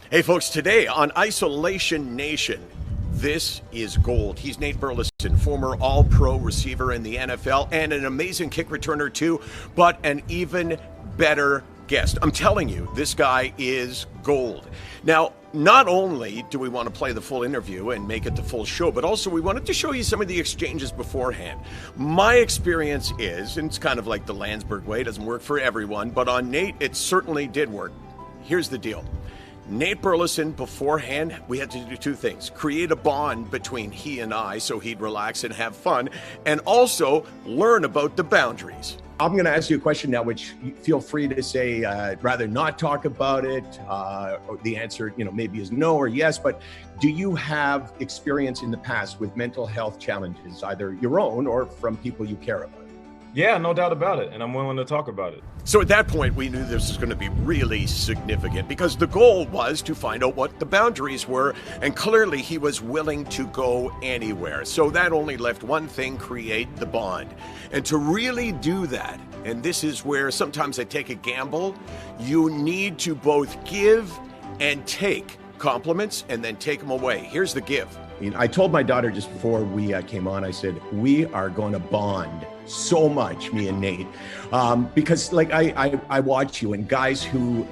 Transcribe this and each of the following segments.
Hey folks, today on Isolation Nation, this is gold. He's Nate Burleson, former All-Pro receiver in the NFL and an amazing kick returner too, but an even better guest. I'm telling you, this guy is gold. Now, not only do we want to play the full interview and make it the full show, but also we wanted to show you some of the exchanges beforehand. My experience is, and it's kind of like the LANDSBERG way, it doesn't work for everyone, but on Nate, it certainly did work. Here's the deal. Nate Burleson, beforehand, we had to do two things. Create a bond between he and I so he'd relax and have fun, and also learn about the boundaries. I'm going to ask you a question now, which feel free to say, rather not talk about it. Or the answer, maybe is no or yes, but do you have experience in the past with mental health challenges, either your own or from people you care about? Yeah, no doubt about it. And I'm willing to talk about it. So at that point, we knew this was going to be really significant because the goal was to find out what the boundaries were. And clearly he was willing to go anywhere. So that only left one thing, create the bond. And to really do that, and this is where sometimes I take a gamble, you need to both give and take compliments and then take them away. Here's the give. I told my daughter just before we came on, I said, we are going to bond so much, me and Nate, because like I watch you, and guys who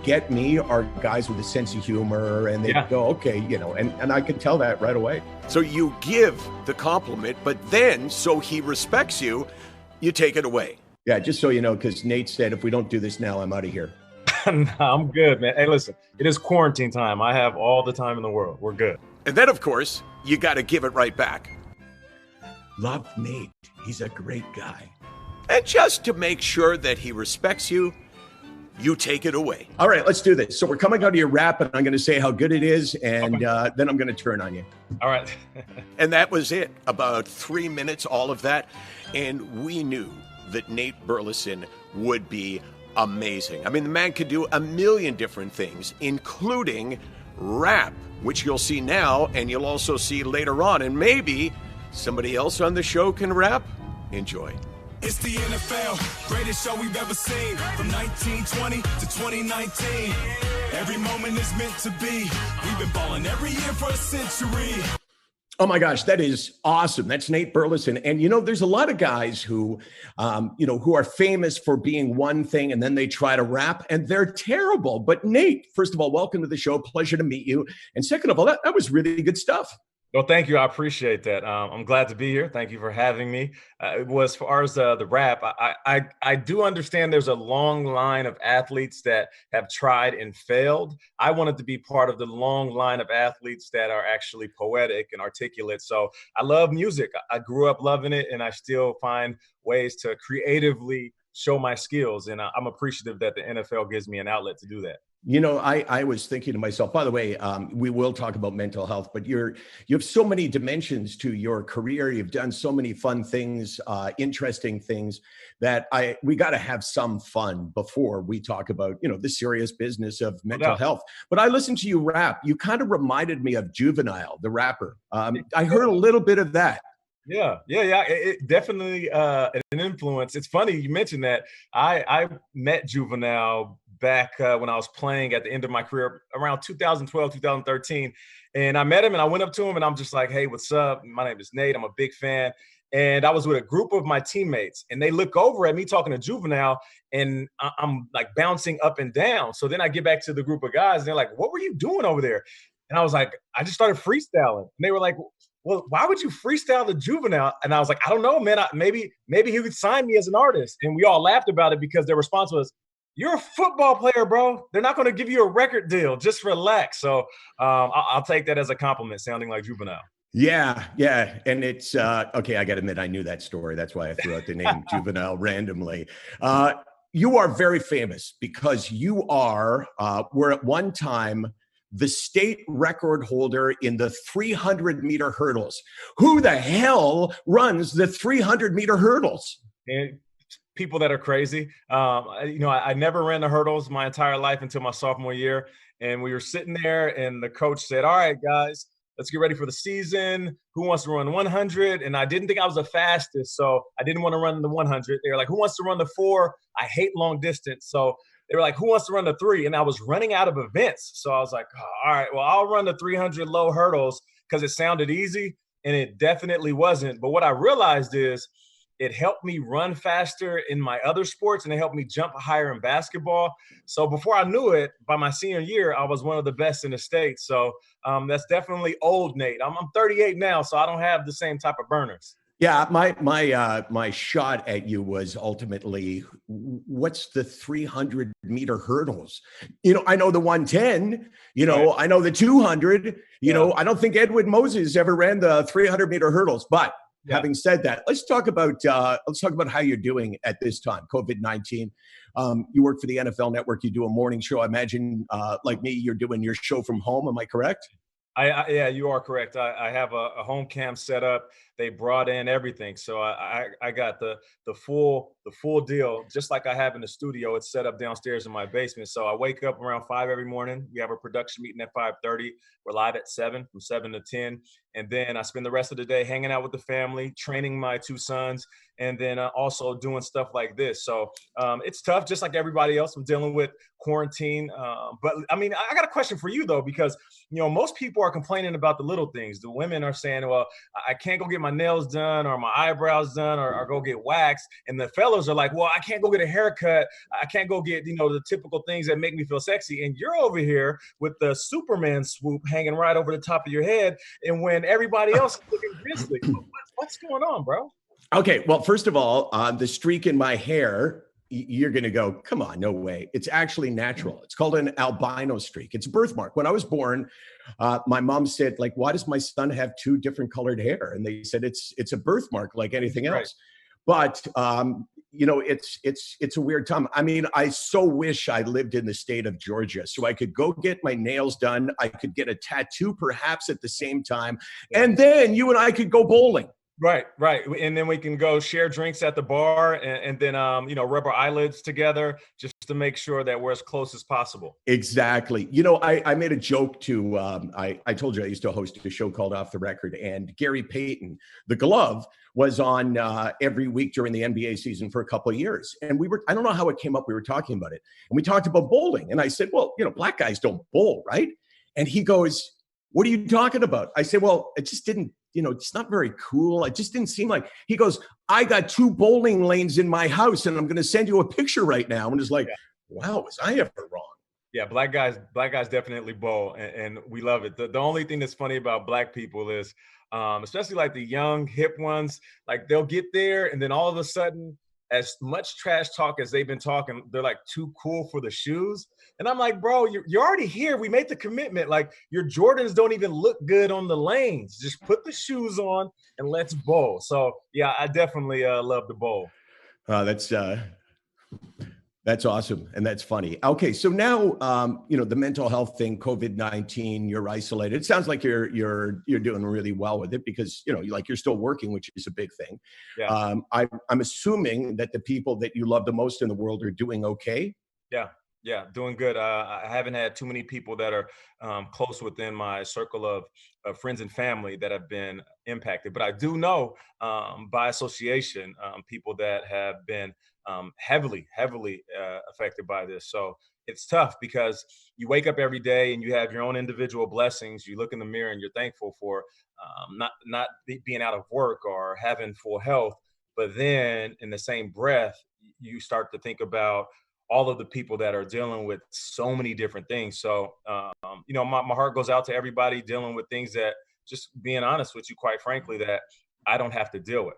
get me are guys with a sense of humor, and they go, okay, and I could tell that right away. So you give the compliment, but then so he respects you, you take it away. Yeah, just so you know, because Nate said, if we don't do this now, I'm out of here. No, I'm good, man. Hey, listen, it is quarantine time. I have all the time in the world. We're good. And then, of course, you got to give it right back. Love Nate. He's a great guy. And just to make sure that he respects you, you take it away. All right, let's do this. So we're coming out of your rap, and I'm going to say how good it is, and then I'm going to turn on you. All right. And that was it. About 3 minutes, all of that. And we knew that Nate Burleson would be amazing. I mean, the man could do a million different things, including rap, which you'll see now, and you'll also see later on. And maybe somebody else on the show can rap. Enjoy. It's the NFL, greatest show we've ever seen. From 1920 to 2019, every moment is meant to be. We've been balling every year for a century. Oh my gosh, that is awesome. That's Nate Burleson. And there's a lot of guys who, who are famous for being one thing and then they try to rap and they're terrible. But Nate, first of all, welcome to the show. Pleasure to meet you. And second of all, that was really good stuff. Well, thank you. I appreciate that. I'm glad to be here. Thank you for having me. As far as the rap, I do understand there's a long line of athletes that have tried and failed. I wanted to be part of the long line of athletes that are actually poetic and articulate. So I love music. I grew up loving it, and I still find ways to creatively show my skills. And I'm appreciative that the NFL gives me an outlet to do that. I was thinking to myself, by the way, we will talk about mental health, but you have so many dimensions to your career. You've done so many fun things, interesting things that we got to have some fun before we talk about, the serious business of mental health. But I listened to you rap. You kind of reminded me of Juvenile, the rapper. I heard a little bit of that. Yeah. It definitely an influence. It's funny you mentioned that. I met Juvenile back when I was playing at the end of my career around 2012, 2013. And I met him and I went up to him and I'm just like, hey, what's up? My name is Nate. I'm a big fan. And I was with a group of my teammates and they look over at me talking to Juvenile and I'm like bouncing up and down. So then I get back to the group of guys and they're like, what were you doing over there? And I was like, I just started freestyling. And they were like, well, why would you freestyle the Juvenile? And I was like, I don't know, man. Maybe he would sign me as an artist. And we all laughed about it because their response was, you're a football player, bro. They're not going to give you a record deal. Just relax. So I'll take that as a compliment, sounding like Juvenile. Yeah. And it's, okay, I got to admit, I knew that story. That's why I threw out the name Juvenile randomly. You are very famous because you were at one time the state record holder in the 300-meter hurdles. Who the hell runs the 300-meter hurdles? And people that are crazy. I never ran the hurdles my entire life until my sophomore year. And we were sitting there and the coach said, all right, guys, let's get ready for the season. Who wants to run 100? And I didn't think I was the fastest, so I didn't want to run the 100. They were like, who wants to run the 4? I hate long distance. So they were like, who wants to run the 3? And I was running out of events. So I was like, oh, all right, well, I'll run the 300 low hurdles because it sounded easy, and it definitely wasn't. But what I realized is it helped me run faster in my other sports, and it helped me jump higher in basketball. So before I knew it, by my senior year, I was one of the best in the state. So that's definitely old Nate. I'm 38 now, so I don't have the same type of burners. Yeah, my shot at you was ultimately, what's the 300-meter hurdles? I know the 110. Right. I know the 200. I don't think Edwin Moses ever ran the 300-meter hurdles. But having said that, let's talk about how you're doing at this time, COVID-19. You work for the NFL Network. You do a morning show. I imagine, like me, you're doing your show from home. Am I correct? Yeah, you are correct. I have a home cam set up. They brought in everything, so I got the full deal, just like I have in the studio. It's set up downstairs in my basement. So I wake up around 5 every morning. We have a production meeting at 5:30. We're live at 7, from 7 to 10, and then I spend the rest of the day hanging out with the family, training my 2 sons, and then also doing stuff like this. So it's tough, just like everybody else. I'm dealing with quarantine, but I mean, I got a question for you though, because most people are complaining about the little things. The women are saying, well, I can't go get my nails done or my eyebrows done or go get waxed. And the fellas are like, well, I can't go get a haircut. I can't go get, the typical things that make me feel sexy. And you're over here with the Superman swoop hanging right over the top of your head. And when everybody else is looking grizzly, what's going on, bro? Okay, well, first of all, the streak in my hair, you're going to go, come on, no way. It's actually natural. It's called an albino streak. It's a birthmark. When I was born, my mom said, like, why does my son have 2 different colored hair? And they said, it's a birthmark like anything else. Right. But, it's a weird time. I mean, I so wish I lived in the state of Georgia so I could go get my nails done. I could get a tattoo perhaps at the same time. And then you and I could go bowling. Right. And then we can go share drinks at the bar and then, rub our eyelids together just to make sure that we're as close as possible. Exactly. I made a joke to, I told you I used to host a show called Off the Record, and Gary Payton, the glove, was on every week during the NBA season for a couple of years. And I don't know how it came up. We were talking about it, and we talked about bowling. And I said, well, black guys don't bowl, right? And he goes, what are you talking about? I said, well, it just didn't, it's not very cool. It just didn't seem like. He goes, I got 2 bowling lanes in my house, and I'm going to send you a picture right now. And it's like, wow, was I ever wrong? Yeah, black guys definitely bowl, and we love it. The only thing that's funny about black people is, especially like the young, hip ones, like they'll get there, and then all of a sudden, as much trash talk as they've been talking, they're like too cool for the shoes. And I'm like, bro, you're already here. We made the commitment. Like, your Jordans don't even look good on the lanes. Just put the shoes on and let's bowl. So yeah, I definitely love to bowl. That's awesome. And that's funny. Okay. So now, the mental health thing, COVID-19, you're isolated. It sounds like you're doing really well with it because, you're still working, which is a big thing. Yeah. I'm assuming that the people that you love the most in the world are doing okay. Yeah, doing good. I haven't had too many people that are close within my circle of friends and family that have been impacted. But I do know by association people that have been heavily affected by this. So it's tough because you wake up every day and you have your own individual blessings. You look in the mirror and you're thankful for not being out of work or having full health. But then in the same breath, you start to think about all of the people that are dealing with so many different things. So, my heart goes out to everybody dealing with things that, just being honest with you, quite frankly, that I don't have to deal with.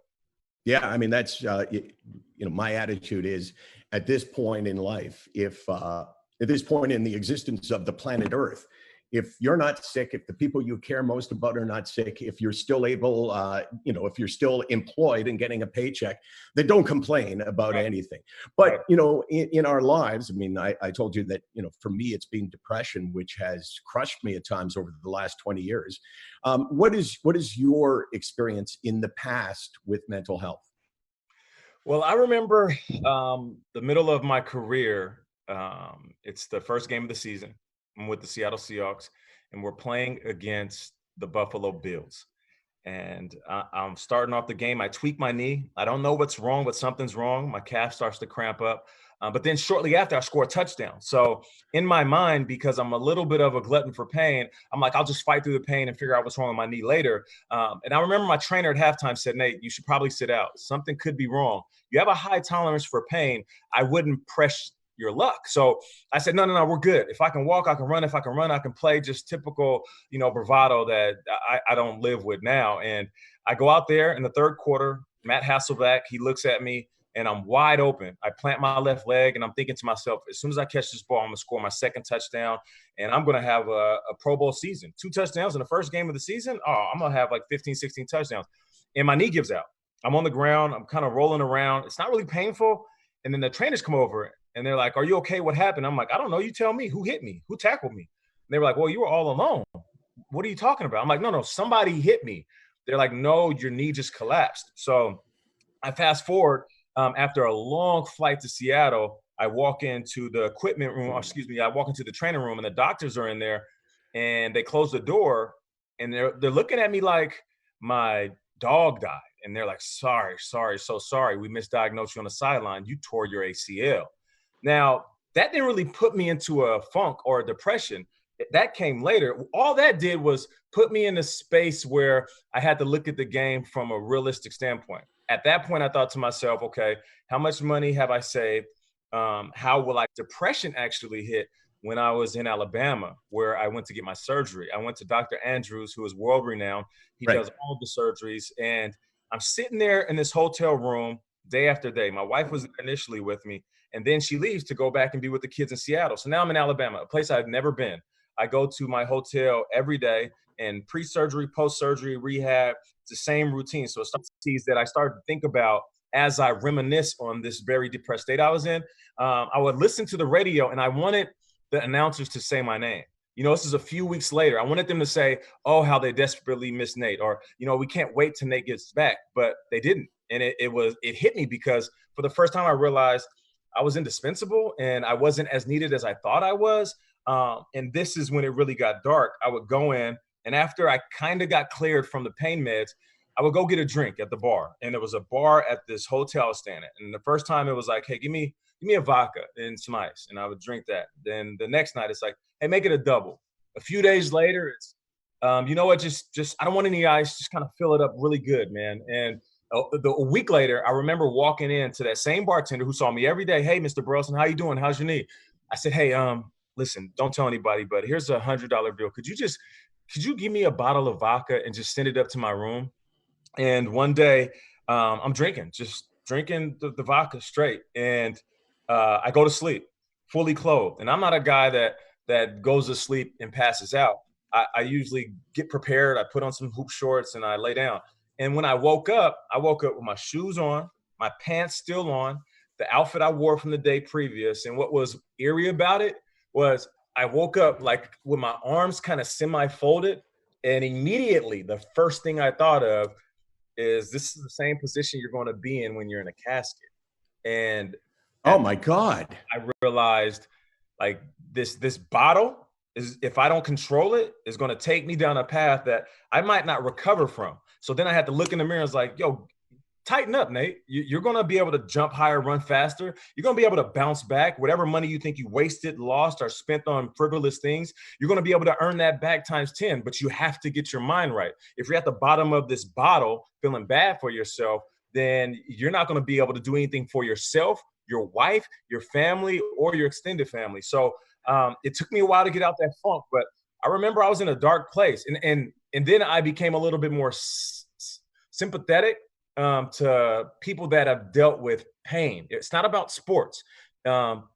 Yeah. I mean, that's, my attitude is at this point in life, at this point in the existence of the planet Earth, if you're not sick, if the people you care most about are not sick, if you're still able, if you're still employed and getting a paycheck, then don't complain about anything. But, in our lives, I mean, I told you that, for me, it's been depression, which has crushed me at times over the last 20 years. What is your experience in the past with mental health? Well, I remember the middle of my career. It's the first game of the season. I'm with the Seattle Seahawks, and we're playing against the Buffalo Bills. And I'm starting off the game. I tweak my knee. I don't know what's wrong, but something's wrong. My calf starts to cramp up. But then shortly after, I score a touchdown. So in my mind, because I'm a little bit of a glutton for pain, I'm like, I'll just fight through the pain and figure out what's wrong with my knee later. And I remember my trainer at halftime said, Nate, you should probably sit out. Something could be wrong. You have a high tolerance for pain. I wouldn't press your luck. So I said, no, we're good. If I can walk, I can run. If I can run, I can play. Just typical, bravado that I don't live with now. And I go out there in the third quarter, Matt Hasselbeck, he looks at me, and I'm wide open. I plant my left leg, and I'm thinking to myself, as soon as I catch this ball, I'm going to score my second touchdown, and I'm going to have a Pro Bowl season. 2 touchdowns in the first game of the season? Oh, I'm going to have like 15, 16 touchdowns. And my knee gives out. I'm on the ground. I'm kind of rolling around. It's not really painful. And then the trainers come over, and they're like, are you okay? What happened? I'm like, I don't know. You tell me. Who hit me? Who tackled me? And they were like, well, you were all alone. What are you talking about? I'm like, no, somebody hit me. They're like, no, your knee just collapsed. So I fast forward. After a long flight to Seattle, I walk into the equipment room, I walk into the training room, and the doctors are in there, and they close the door, and they're looking at me like my dog died. And they're like, sorry, so sorry. We misdiagnosed you on the sideline. You tore your ACL. Now, that didn't really put me into a funk or a depression. That came later. All that did was put me in a space where I had to look at the game from a realistic standpoint. At that point, I thought to myself, okay, how much money have I saved? How will depression actually hit when I was in Alabama, where I went to get my surgery? I went to Dr. Andrews, who is world renowned. He does all the surgeries. And I'm sitting there in this hotel room day after day. My wife was initially with me, and then she leaves to go back and be with the kids in Seattle. So now I'm in Alabama, a place I've never been. I go to my hotel every day, and pre-surgery, post-surgery, rehab, it's the same routine. So it's things that I started to think about as I reminisce on this very depressed state I was in. I would listen to the radio, and I wanted the announcers to say my name. This is a few weeks later. I wanted them to say, oh, how they desperately miss Nate, or, we can't wait till Nate gets back, but they didn't. And it hit me because for the first time I realized I was indispensable and I wasn't as needed as I thought I was. And this is when it really got dark. I would go in, and after I kind of got cleared from the pain meds, I would go get a drink at the bar. And there was a bar at this hotel I was staying at. And the first time it was like, hey, give me a vodka and some ice. And I would drink that. Then the next night it's like, hey, make it a double. A few days later, it's, you know what, just I don't want any ice. Just kind of fill it up really good, man. And a week later, I remember walking into that same bartender who saw me every day. Hey, Mr. Burleson, how you doing? How's your knee? I said, hey, listen, don't tell anybody, but here's a $100 bill. Could you give me a bottle of vodka and just send it up to my room? And one day I'm drinking the vodka straight. And I go to sleep fully clothed. And I'm not a guy that goes to sleep and passes out. I usually get prepared. I put on some hoop shorts and I lay down. And when I woke up with my shoes on, my pants still on, the outfit I wore from the day previous. And what was eerie about it was I woke up like with my arms kind of semi-folded. And immediately the first thing I thought of is this is the same position you're going to be in when you're in a casket. And oh my God, I realized like this bottle is, if I don't control it, is going to take me down a path that I might not recover from. So then I had to look in the mirror and was like, yo, tighten up, Nate. You're going to be able to jump higher, run faster. You're going to be able to bounce back. Whatever money you think you wasted, lost, or spent on frivolous things, you're going to be able to earn that back times 10, but you have to get your mind right. If you're at the bottom of this bottle feeling bad for yourself, then you're not going to be able to do anything for yourself, your wife, your family, or your extended family. So it took me a while to get out that funk, but I remember I was in a dark place. And then I became a little bit more sympathetic to people that have dealt with pain. It's not about sports,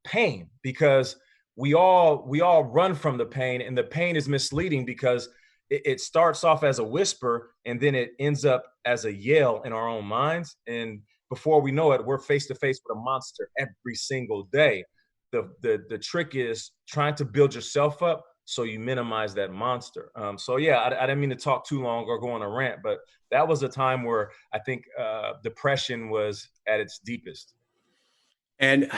pain, because we all run from the pain, and the pain is misleading because it starts off as a whisper and then it ends up as a yell in our own minds. And before we know it, we're face to face with a monster every single day. The trick is trying to build yourself up so you minimize that monster. So yeah, I didn't mean to talk too long or go on a rant, but that was a time where I think depression was at its deepest. And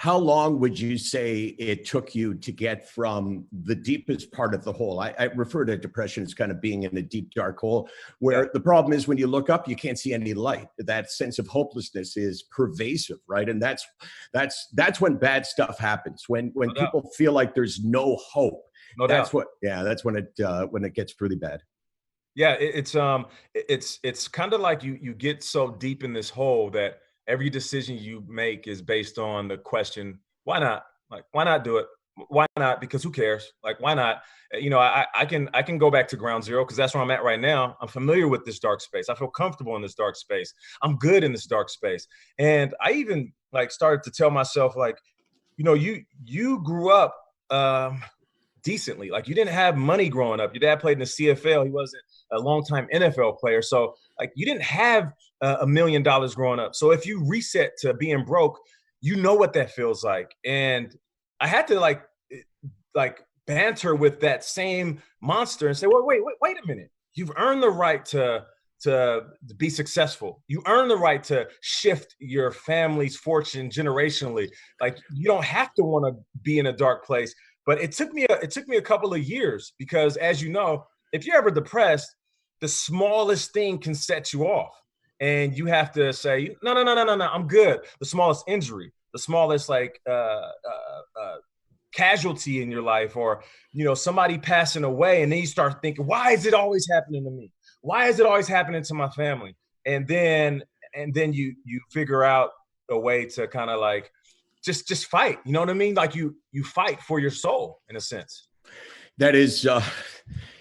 how long would you say it took you to get from the deepest part of the hole? I refer to depression as kind of being in a deep, dark hole, where the problem is when you look up, you can't see any light. That sense of hopelessness is pervasive, right? And that's when bad stuff happens. When people feel like there's no hope. That's when it gets really bad. Yeah, it's kind of like you get so deep in this hole that every decision you make is based on the question, why not? Like, why not do it? Why not? Because who cares? Like, why not? You know, I can go back to ground zero because that's where I'm at right now. I'm familiar with this dark space. I feel comfortable in this dark space. I'm good in this dark space. And I even like started to tell myself, like, you know, you grew up decently. Like, you didn't have money growing up. Your dad played in the CFL. He wasn't a longtime NFL player. So like, you didn't have $1 million growing up. So if you reset to being broke, you know what that feels like. And I had to like banter with that same monster and say, well, wait a minute. You've earned the right to be successful. You earn the right to shift your family's fortune generationally. Like, you don't have to want to be in a dark place. But it took me a couple of years because, as you know, if you're ever depressed, the smallest thing can set you off. And you have to say, no, I'm good. The smallest injury, the smallest casualty in your life, or, you know, somebody passing away. And then you start thinking, why is it always happening to me? Why is it always happening to my family? And then you figure out a way to kind of like, just fight. You know what I mean? Like you fight for your soul in a sense. That is,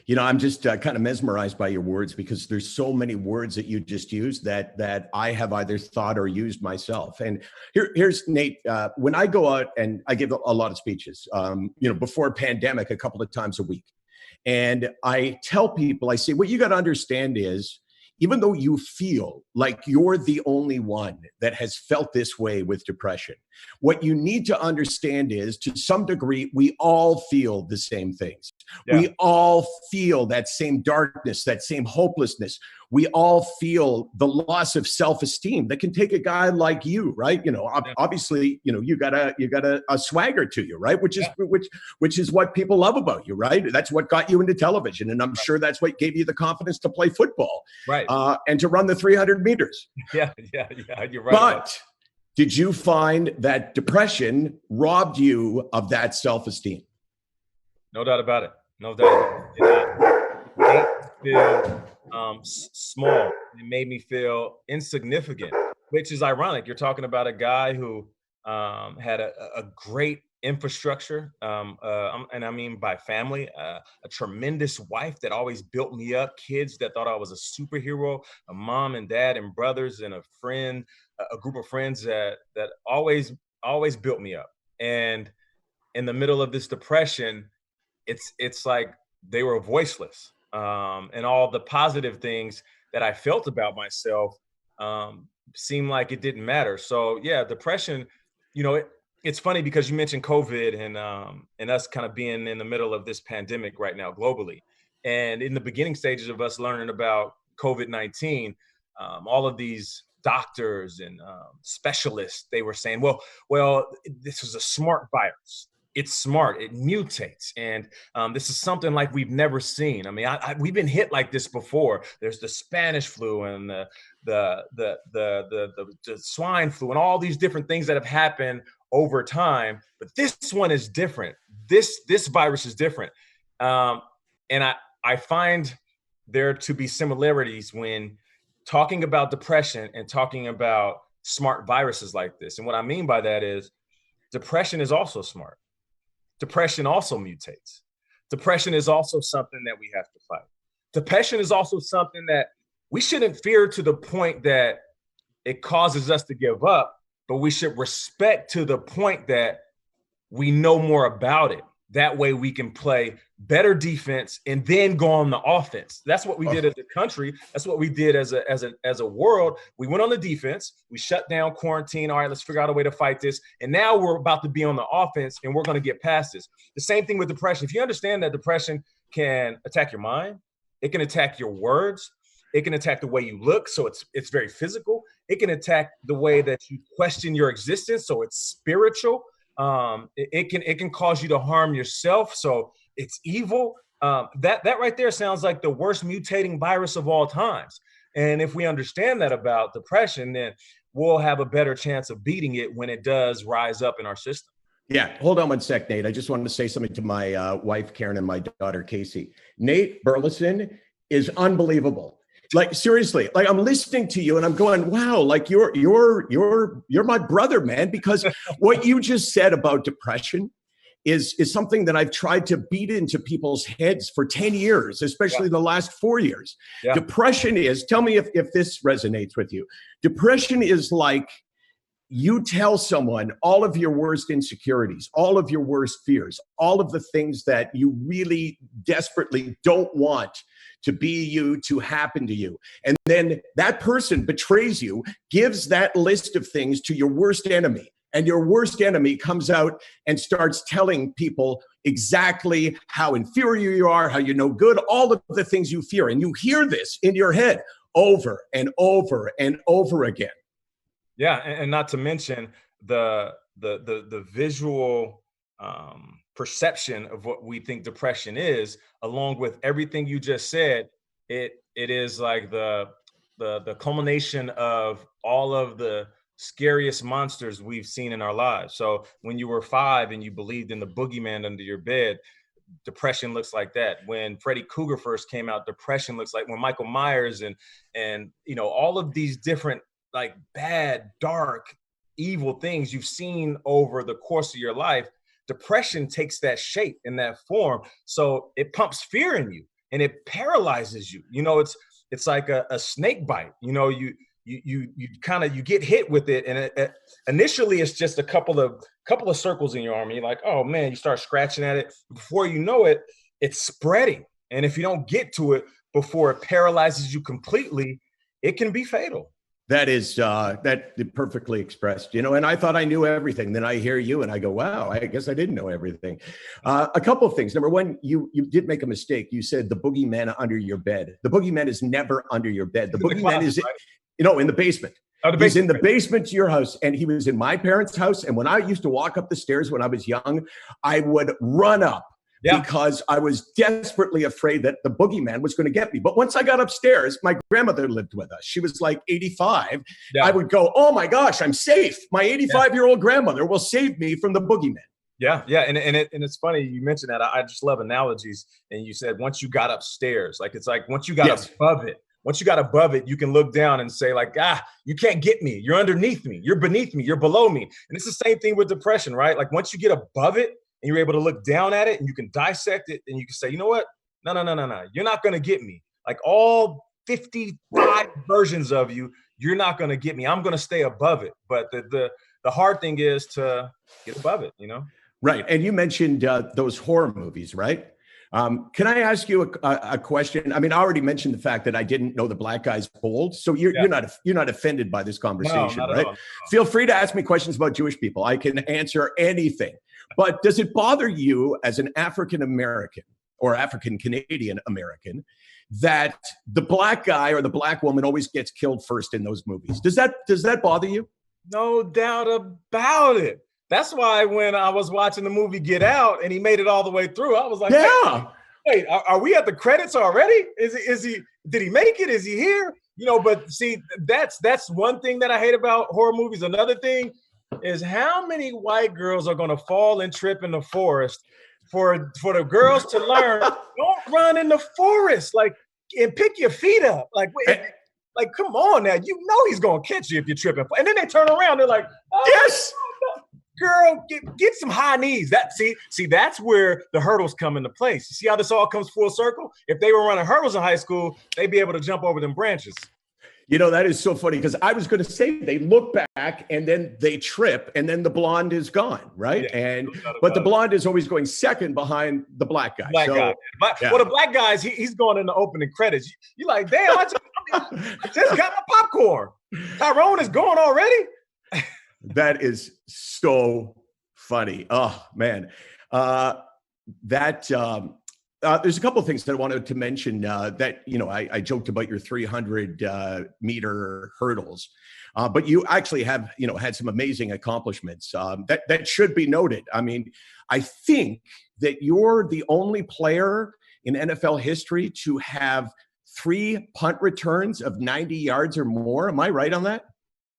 you know, I'm just kind of mesmerized by your words because there's so many words that you just used that I have either thought or used myself. And here's Nate. When I go out and I give a lot of speeches, you know, before pandemic, a couple of times a week, and I tell people, I say, what you got to understand is, even though you feel like you're the only one that has felt this way with depression, what you need to understand is, to some degree, we all feel the same things. Yeah. We all feel that same darkness, that same hopelessness. We all feel the loss of self-esteem that can take a guy like you, right? You know, obviously, you know, you got a swagger to you, right? Which is what people love about you, right? That's what got you into television, and I'm sure that's what gave you the confidence to play football, right? And to run the 300 meters. Yeah, you're right. But did you find that depression robbed you of that self-esteem? No doubt about it. No doubt. It made me feel small. It made me feel insignificant, which is ironic. You're talking about a guy who had a great infrastructure, and I mean by family, a tremendous wife that always built me up, kids that thought I was a superhero, a mom and dad and brothers, and a group of friends that always built me up. And in the middle of this depression, it's like they were voiceless, and all the positive things that I felt about myself seemed like it didn't matter. So yeah, depression, you know, it's funny because you mentioned COVID and us kind of being in the middle of this pandemic right now globally. And in the beginning stages of us learning about COVID-19, all of these doctors and specialists, they were saying, well, this is a smart virus. It's smart. It mutates, and this is something like we've never seen. I mean, we've been hit like this before. There's the Spanish flu and the swine flu and all these different things that have happened over time. But this one is different. This virus is different, and I find there to be similarities when talking about depression and talking about smart viruses like this. And what I mean by that is, depression is also smart. Depression also mutates. Depression is also something that we have to fight. Depression is also something that we shouldn't fear to the point that it causes us to give up, but we should respect to the point that we know more about it. That way we can play better defense and then go on the offense. That's what we did as a country. That's what we did as a world. We went on the defense. We shut down quarantine. All right, let's figure out a way to fight this. And now we're about to be on the offense, and we're going to get past this. The same thing with depression. If you understand that depression can attack your mind, it can attack your words, it can attack the way you look. So it's very physical. It can attack the way that you question your existence. So it's spiritual. It can cause you to harm yourself. So it's evil. That right there sounds like the worst mutating virus of all times. And if we understand that about depression, then we'll have a better chance of beating it when it does rise up in our system. Yeah, hold on one sec, Nate. I just wanted to say something to my wife, Karen, and my daughter, Casey. Nate Burleson is unbelievable. Like, seriously, like, I'm listening to you and I'm going, wow, like you're my brother, man, because what you just said about depression is something that I've tried to beat into people's heads for 10 years, especially the last 4 years. Yeah. Depression is, tell me if this resonates with you. Depression is like, you tell someone all of your worst insecurities, all of your worst fears, all of the things that you really desperately don't want to be you, to happen to you. And then that person betrays you, gives that list of things to your worst enemy. And your worst enemy comes out and starts telling people exactly how inferior you are, how you're no good, all of the things you fear. And you hear this in your head over and over and over again. Yeah, and not to mention the visual perception of what we think depression is, along with everything you just said. It is like the culmination of all of the scariest monsters we've seen in our lives. So when you were 5 and you believed in the boogeyman under your bed, depression looks like that. When Freddy Krueger first came out, depression looks like when Michael Myers and all of these different like bad, dark, evil things you've seen over the course of your life, depression takes that shape in that form. So it pumps fear in you and it paralyzes you. It's like a snake bite. You get hit with it, and initially it's just a couple of circles in your arm. And you're like, oh man, you start scratching at it. Before you know it, it's spreading. And if you don't get to it before it paralyzes you completely, it can be fatal. That is that perfectly expressed, and I thought I knew everything. Then I hear you and I go, wow, I guess I didn't know everything. A couple of things. Number one, you did make a mistake. You said the boogeyman under your bed. The boogeyman is never under your bed. The boogeyman is, right? In the basement. He's in the basement to your house, and he was in my parents' house. And when I used to walk up the stairs when I was young, I would run up. Yeah. Because I was desperately afraid that the boogeyman was going to get me. But once I got upstairs, my grandmother lived with us. She was like 85. Yeah. I would go, oh my gosh, I'm safe. My 85-year-old grandmother will save me from the boogeyman. Yeah, yeah, and it's funny you mentioned that. I just love analogies. And you said once you got upstairs, like it's like once you got above it. Once you got above it, you can look down and say like, you can't get me. You're underneath me. You're beneath me. You're below me. And it's the same thing with depression, right? Like once you get above it, and you're able to look down at it and you can dissect it and you can say, you know what? No. You're not going to get me. Like all 55 versions of you, you're not going to get me. I'm going to stay above it. But the hard thing is to get above it, Right. And you mentioned those horror movies, right? Can I ask you a question? I mean, I already mentioned the fact that I didn't know the black guy's bold. So you're not offended by this conversation, no, right? Feel free to ask me questions about Jewish people. I can answer anything. But does it bother you as an African-American or African-Canadian American that the black guy or the black woman always gets killed first in those movies? Does that bother you? No doubt about it. That's why when I was watching the movie Get Out and he made it all the way through, I was like, yeah. Wait, are we at the credits already? Did he make it? Is he here? But see, that's one thing that I hate about horror movies. Another thing is how many white girls are going to fall and trip in the forest for the girls to learn, don't run in the forest, and pick your feet up. Like, come on now, he's going to catch you if you're tripping. And then they turn around, they're like, oh, yes, girl, get some high knees. That's where the hurdles come into place. You see how this all comes full circle? If they were running hurdles in high school, they'd be able to jump over them branches. That is so funny because I was going to say they look back and then they trip and then the blonde is gone, right? Yeah, but the blonde is always going second behind the black guy. Well, the black guy's he's going in the opening credits. You're like, damn, I just got my popcorn. Tyrone is gone already. That is so funny. Oh man, there's a couple of things that I wanted to mention that, I joked about your 300 meter hurdles, but you actually have, had some amazing accomplishments that should be noted. I mean, I think that you're the only player in NFL history to have 3 punt returns of 90 yards or more. Am I right on that?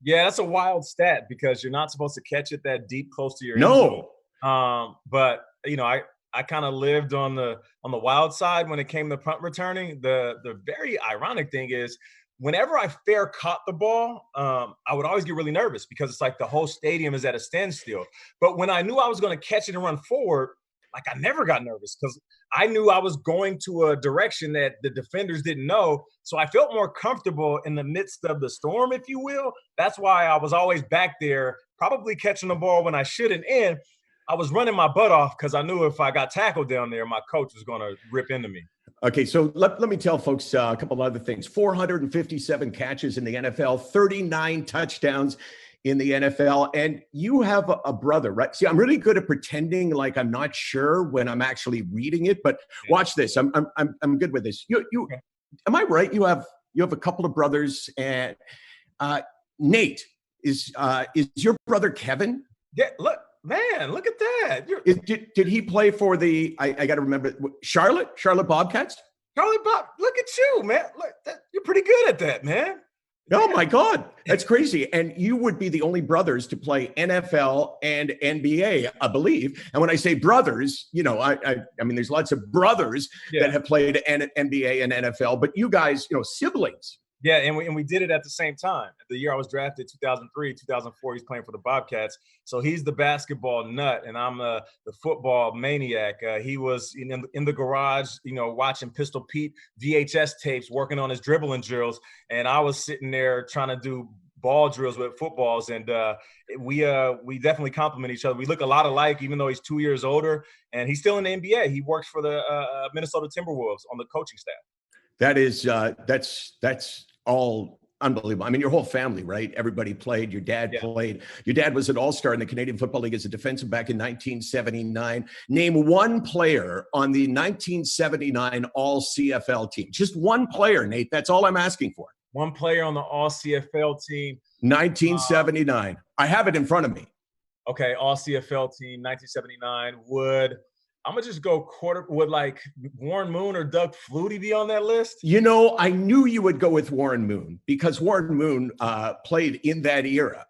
Yeah, that's a wild stat because you're not supposed to catch it that deep close to your end No. zone. But I kind of lived on the wild side when it came to punt returning. The very ironic thing is whenever I fair caught the ball, I would always get really nervous because it's like the whole stadium is at a standstill. But when I knew I was going to catch it and run forward, like I never got nervous because I knew I was going to a direction that the defenders didn't know. So I felt more comfortable in the midst of the storm, if you will. That's why I was always back there, probably catching the ball when I shouldn't. And I was running my butt off because I knew if I got tackled down there, my coach was going to rip into me. Okay, so let me tell folks a couple of other things. 457 catches in the NFL, 39 touchdowns in the NFL, and you have a brother, right? See, I'm really good at pretending like I'm not sure when I'm actually reading it, but watch this. I'm good with this. You am I right? You have a couple of brothers, and Nate is your brother Kevin? Yeah, look at that. Did he play for the? I got to remember Charlotte Bobcats. Charlotte Bob, look at you, man. Look, you're pretty good at that, man. Oh my God, that's crazy. And you would be the only brothers to play NFL and NBA, I believe. And when I say brothers, I mean, there's lots of brothers that have played NBA and NFL, but you guys, siblings. Yeah, and we did it at the same time. The year I was drafted, 2003, 2004, he's playing for the Bobcats. So he's the basketball nut, and I'm the football maniac. He was in the garage, watching Pistol Pete VHS tapes, working on his dribbling drills, and I was sitting there trying to do ball drills with footballs, and we definitely complement each other. We look a lot alike, even though he's 2 years older, and he's still in the NBA. He works for the Minnesota Timberwolves on the coaching staff. That is that's all unbelievable. I mean, your whole family, right? Everybody played. Your dad played. Your dad was an all-star in the Canadian Football League as a defensive back in 1979. Name one player on the 1979 All-CFL team. Just one player, Nate. That's all I'm asking for. One player on the All-CFL team. 1979. I have it in front of me. Okay, All-CFL team, 1979. I'm going to just go would like Warren Moon or Doug Flutie be on that list? I knew you would go with Warren Moon because Warren Moon played in that era.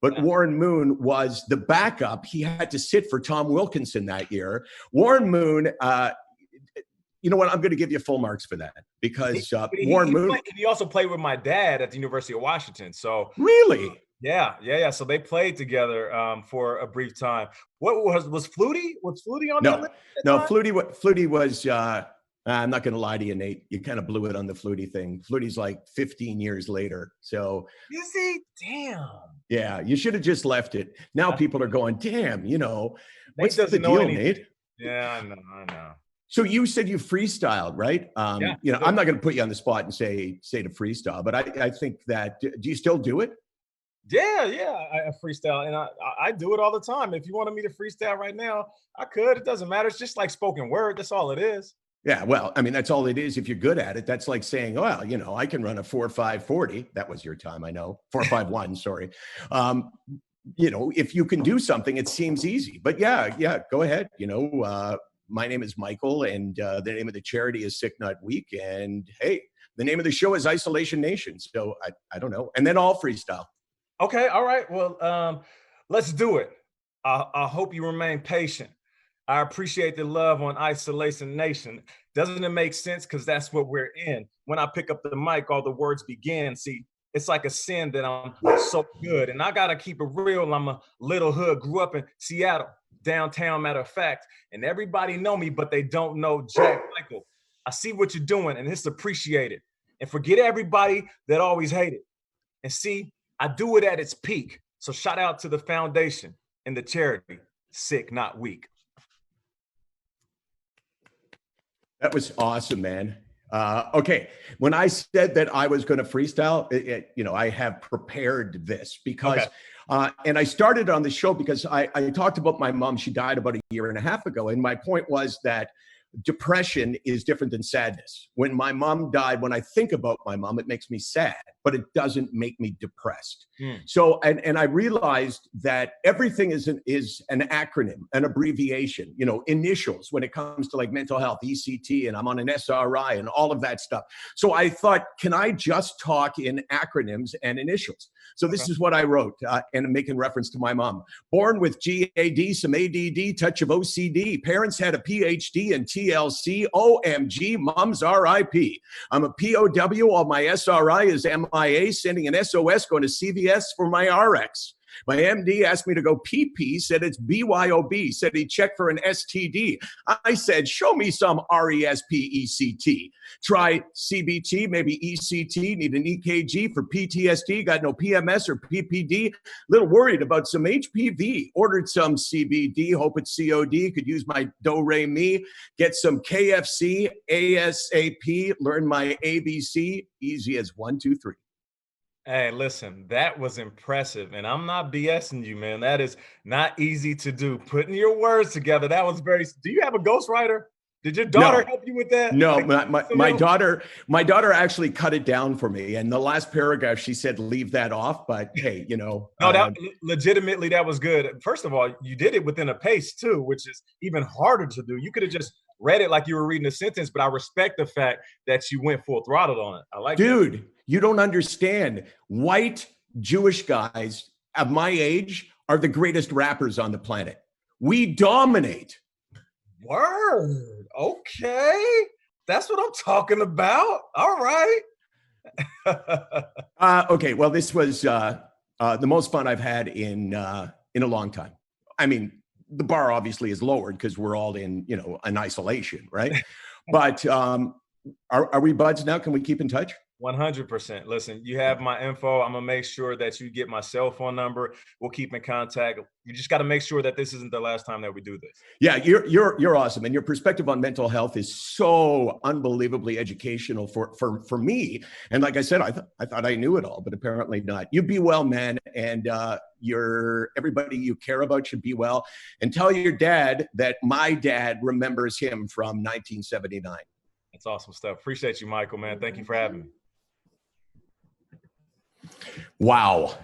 But Warren Moon was the backup. He had to sit for Tom Wilkinson that year. Warren Moon, you know what? I'm going to give you full marks for that because Warren Moon. He also played with my dad at the University of Washington. So really? Yeah. So they played together for a brief time. What was Flutie? Was Flutie on that list? No, Flutie was. I'm not going to lie to you, Nate. You kind of blew it on the Flutie thing. Flutie's like 15 years later. So you see, damn. Yeah, you should have just left it. Now people are going, damn. What's the deal, Nate? Yeah, I know. So you said you freestyled, right? I'm not going to put you on the spot and say to freestyle, but I think that. Do you still do it? Yeah, I freestyle, and I do it all the time. If you wanted me to freestyle right now, I could. It doesn't matter. It's just like spoken word. That's all it is. Yeah, well, I mean, that's all it is if you're good at it. That's like saying, well, I can run a 4.540. That was your time, I know. 4.51, sorry. If you can do something, it seems easy. But yeah, go ahead. My name is Michael, and the name of the charity is SickNotWeak. And hey, the name of the show is Isolation Nation. So I don't know. And then all freestyle. Okay, all right. Well, let's do it. I hope you remain patient. I appreciate the love on Isolation Nation. Doesn't it make sense? Because that's what we're in. When I pick up the mic, all the words begin. See, it's like a sin that I'm so good. And I got to keep it real. I'm a little hood, grew up in Seattle, downtown, matter of fact. And everybody know me, but they don't know Jack Michael. I see what you're doing, and it's appreciated. And forget everybody that always hated. And see, I do it at its peak. So shout out to the foundation and the charity, SickNotWeak. That was awesome, man. Okay, when I said that I was going to freestyle, I have prepared this because, and I started on the show because I talked about my mom. She died about a year and a half ago. And my point was that, depression is different than sadness. When my mom died, when I think about my mom, it makes me sad, but it doesn't make me depressed. So, and I realized that everything is an acronym, an abbreviation, initials when it comes to like mental health, ECT, and I'm on an SRI and all of that stuff. So I thought, can I just talk in acronyms and initials? So this is what I wrote, and I'm making reference to my mom. Born with GAD, some ADD, touch of OCD. Parents had a PhD in TLC. OMG, mom's RIP. I'm a POW. All my SRI is MIA, sending an SOS, going to CVS for my RX. My MD asked me to go PP, said it's BYOB, said he checked for an STD. I said, show me some RESPECT. Try CBT, maybe ECT, need an EKG for PTSD, got no PMS or PPD. Little worried about some HPV. Ordered some CBD, hope it's COD, could use my do-re-mi. Get some KFC, ASAP, learn my ABC, easy as 1, 2, 3. Hey, listen, that was impressive. And I'm not BSing you, man. That is not easy to do. Putting your words together, that was do you have a ghostwriter? Did your daughter help you with that? No, my daughter actually cut it down for me. And the last paragraph, she said, leave that off. But hey, No, that legitimately, that was good. First of all, you did it within a pace too, which is even harder to do. You could have just read it like you were reading a sentence, but I respect the fact that you went full throttle on it. I like Dude, that. You don't understand. White Jewish guys of my age are the greatest rappers on the planet. We dominate. Word. Okay. That's what I'm talking about. All right. Okay. Well, this was the most fun I've had in a long time. I mean, the bar obviously is lowered because we're all in, an isolation, right? But are we buds now? Can we keep in touch? 100%. Listen, you have my info. I'm gonna make sure that you get my cell phone number. We'll keep in contact. You just got to make sure that this isn't the last time that we do this. Yeah, you're awesome, and your perspective on mental health is so unbelievably educational for me. And like I said, I thought I knew it all, but apparently not. You be well, man, and everybody you care about should be well. And tell your dad that my dad remembers him from 1979. That's awesome stuff. Appreciate you, Michael, man. Thank you for having me. Wow.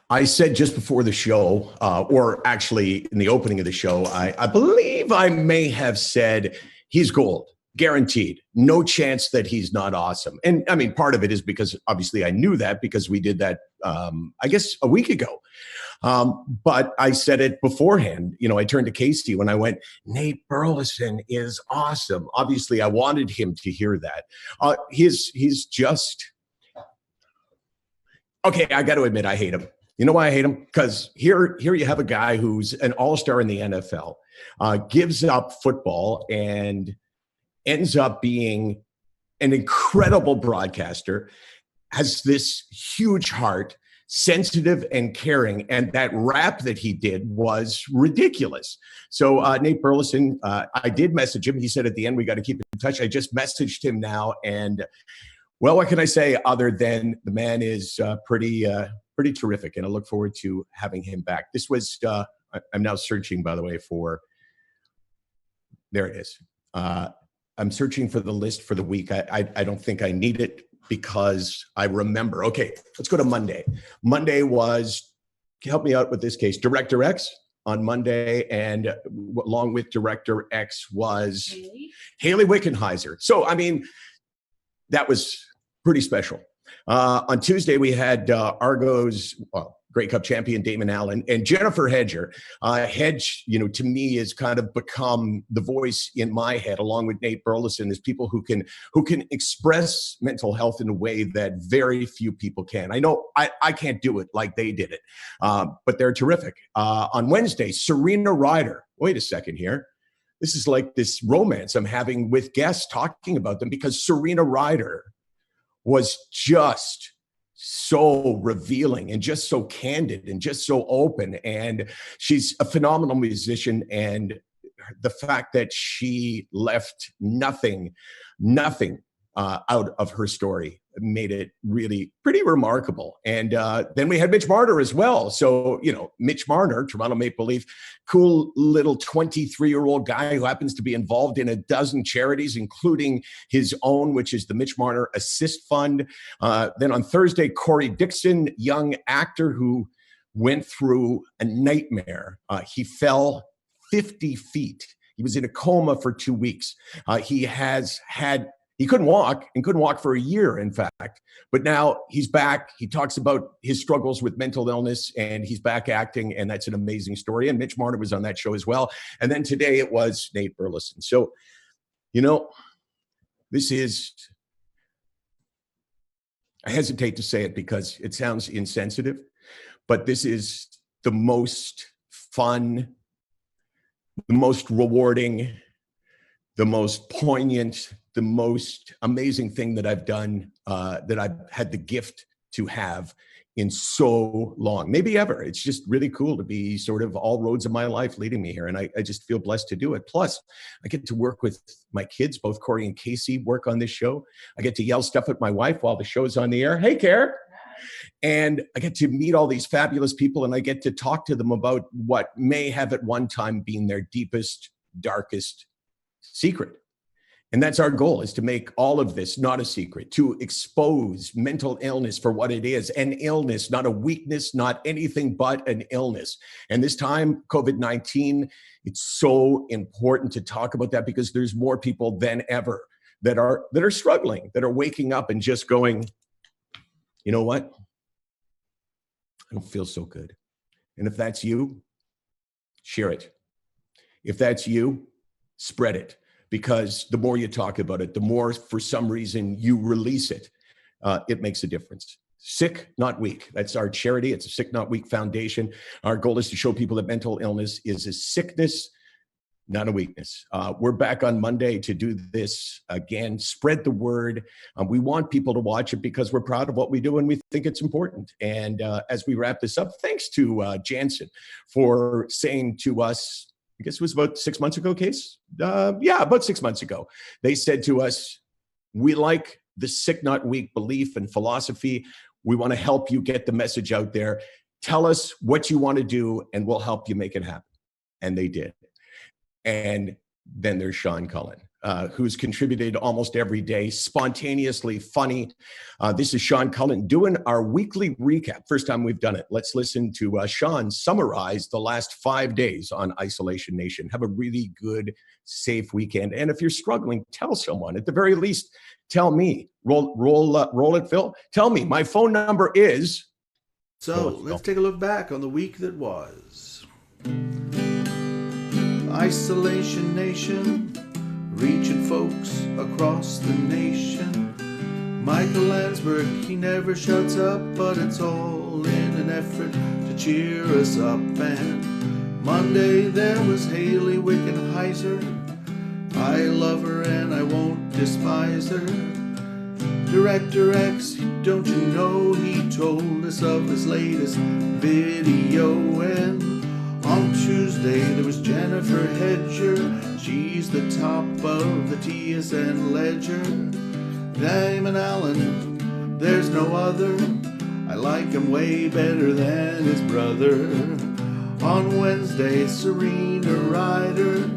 I said just before the show, or actually in the opening of the show, I believe I may have said he's gold, guaranteed. No chance that he's not awesome. And I mean, part of it is because obviously I knew that because we did that, I guess, a week ago. But I said it beforehand. I turned to Casey when I went, Nate Burleson is awesome. Obviously, I wanted him to hear that. He's just... Okay, I got to admit, I hate him. You know why I hate him? Because here you have a guy who's an all-star in the NFL, gives up football and ends up being an incredible broadcaster, has this huge heart, sensitive and caring, and that rap that he did was ridiculous. So Nate Burleson, I did message him. He said at the end, we got to keep in touch. I just messaged him now, and well, what can I say other than the man is pretty terrific, and I look forward to having him back. This was, I'm now searching, by the way, there it is. I'm searching for the list for the week. I don't think I need it because I remember. Okay, let's go to Monday. Monday was, help me out with this case, Director X on Monday, and along with Director X was Haley Wickenheiser. So, I mean, that was pretty special. On Tuesday, we had Argo's Grey Cup champion Damon Allen and Jennifer Hedger. Hedge, to me, has kind of become the voice in my head, along with Nate Burleson, as people who can express mental health in a way that very few people can. I know I can't do it like they did it, but they're terrific. On Wednesday, Serena Ryder. Wait a second here. This is like this romance I'm having with guests talking about them, because Serena Ryder was just so revealing and just so candid and just so open. And she's a phenomenal musician. And the fact that she left nothing out of her story made it really pretty remarkable. And then we had Mitch Marner as well. So, Mitch Marner, Toronto Maple Leaf, cool little 23-year-old guy who happens to be involved in a dozen charities, including his own, which is the Mitch Marner Assist Fund. Then on Thursday, Corey Dixon, young actor who went through a nightmare. He fell 50 feet. He was in a coma for 2 weeks. He couldn't walk for a year, in fact. But now he's back. He talks about his struggles with mental illness, and he's back acting, and that's an amazing story. And Mitch Marner was on that show as well. And then today it was Nate Burleson. So, this is, I hesitate to say it because it sounds insensitive, but this is the most fun, the most rewarding, the most poignant, the most amazing thing that I've done, that I've had the gift to have in so long, maybe ever. It's just really cool to be sort of all roads of my life leading me here. And I just feel blessed to do it. Plus, I get to work with my kids, both Corey and Casey work on this show. I get to yell stuff at my wife while the show is on the air. Hey, Care. And I get to meet all these fabulous people, and I get to talk to them about what may have at one time been their deepest, darkest secret. And that's our goal, is to make all of this not a secret, to expose mental illness for what it is, an illness, not a weakness, not anything but an illness. And this time, COVID-19, it's so important to talk about that because there's more people than ever that are struggling, that are waking up and just going, you know what? I don't feel so good. And if that's you, share it. If that's you, spread it. Because the more you talk about it, the more, for some reason, you release it. It makes a difference. SickNotWeak, that's our charity. It's a SickNotWeak foundation. Our goal is to show people that mental illness is a sickness, not a weakness. We're back on Monday to do this again. Spread the word. We want people to watch it because we're proud of what we do and we think it's important. And as we wrap this up, thanks to Jansen for saying to us, I guess it was about 6 months ago, Case? About 6 months ago. They said to us, we like the SickNotWeak belief and philosophy. We want to help you get the message out there. Tell us what you want to do, and we'll help you make it happen. And they did. And then there's Sean Cullen, who's contributed almost every day, spontaneously funny. This is Sean Cullen doing our weekly recap. First time we've done it. Let's listen to Sean summarize the last 5 days on Isolation Nation. Have a really good, safe weekend. And if you're struggling, tell someone. At the very least, tell me. Roll it, Phil. Tell me. My phone number is... So let's take a look back on the week that was. Isolation Nation, reaching folks across the nation. Michael LANDSBERG, he never shuts up, but it's all in an effort to cheer us up. And Monday there was Haley Wickenheiser. I love her and I won't despise her. Director X, don't you know, he told us of his latest video. And on Tuesday, there was Jennifer Hedger. She's the top of the TSN ledger. Damon Allen, there's no other. I like him way better than his brother. On Wednesday, Serena Ryder.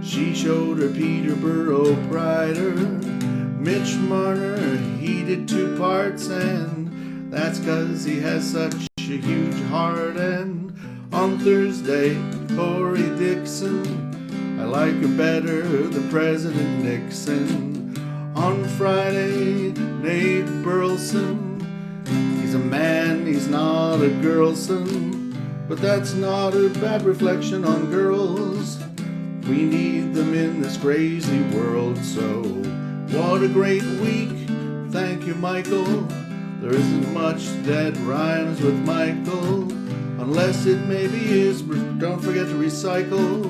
She showed her Peterborough prider. Mitch Marner, he did 2 parts, and that's 'cause he has such a huge heart. And on Thursday, Corey Dixon, I like him better than President Nixon. On Friday, Nate Burleson, he's a man, he's not a girlson, but that's not a bad reflection on girls. We need them in this crazy world. So what a great week, thank you, Michael. There isn't much that rhymes with Michael, unless it maybe is, don't forget to recycle.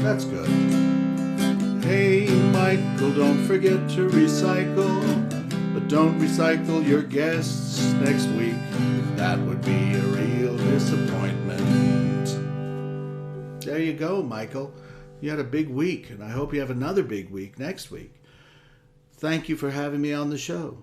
That's good. Hey, Michael, don't forget to recycle, but don't recycle your guests next week. That would be a real disappointment. There you go, Michael. You had a big week, and I hope you have another big week next week. Thank you for having me on the show.